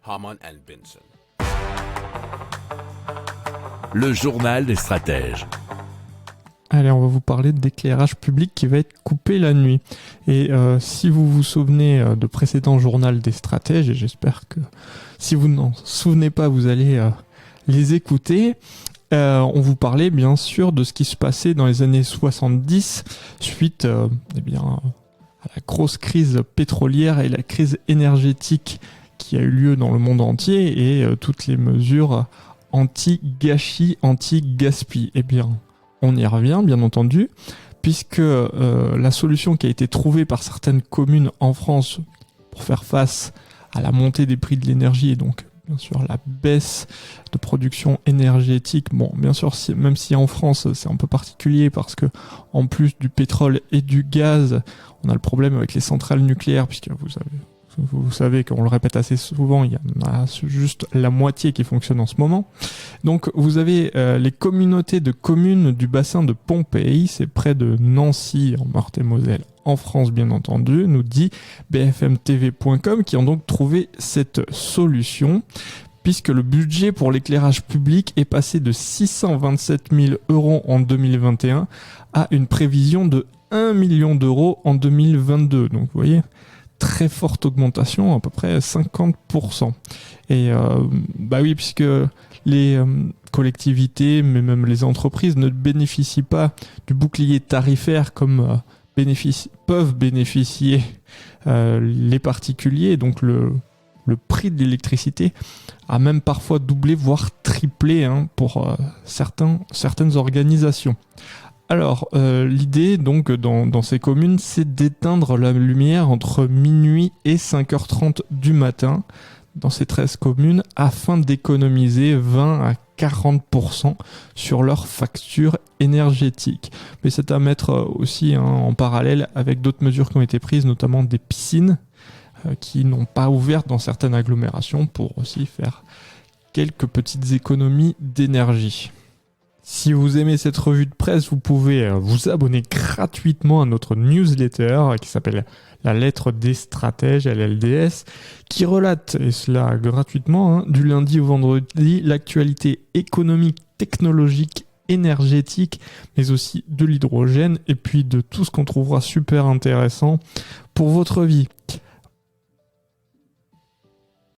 Harman & Benson. Le journal des stratèges. Allez, on va vous parler d'éclairage public qui va être coupé la nuit. Et si vous vous souvenez de précédents journaux des stratèges, et j'espère que si vous n'en souvenez pas, vous allez les écouter, on vous parlait bien sûr de ce qui se passait dans les années 70 suite à la grosse crise pétrolière et la crise énergétique qui a eu lieu dans le monde entier et toutes les mesures anti-gâchis, anti-gaspi. Eh bien, on y revient, bien entendu, puisque la solution qui a été trouvée par certaines communes en France pour faire face à la montée des prix de l'énergie et donc, bien sûr, la baisse de production énergétique, bon, bien sûr, même si en France, c'est un peu particulier parce que, en plus du pétrole et du gaz, on a le problème avec les centrales nucléaires, puisque vous savez qu'on le répète assez souvent, il y en a juste la moitié qui fonctionne en ce moment. Donc vous avez les communautés de communes du bassin de Pompéi, c'est près de Nancy en Meurthe-et-Moselle, en France bien entendu, nous dit bfmtv.com, qui ont donc trouvé cette solution, puisque le budget pour l'éclairage public est passé de 627 000 € en 2021 à une prévision de 1 million d'euros en 2022. Donc vous voyez, très forte augmentation, à peu près 50%. Et oui, puisque les collectivités, mais même les entreprises ne bénéficient pas du bouclier tarifaire comme peuvent bénéficier les particuliers. Donc le prix de l'électricité a même parfois doublé, voire triplé pour certaines organisations. Alors, l'idée, donc, dans ces communes, c'est d'éteindre la lumière entre minuit et 5h30 du matin dans ces 13 communes afin d'économiser 20 à 40% sur leur facture énergétique. Mais c'est à mettre aussi en parallèle avec d'autres mesures qui ont été prises, notamment des piscines qui n'ont pas ouvert dans certaines agglomérations pour aussi faire quelques petites économies d'énergie. Si vous aimez cette revue de presse, vous pouvez vous abonner gratuitement à notre newsletter qui s'appelle La Lettre des Stratèges, LLDS, qui relate, et cela gratuitement, du lundi au vendredi, l'actualité économique, technologique, énergétique, mais aussi de l'hydrogène et puis de tout ce qu'on trouvera super intéressant pour votre vie.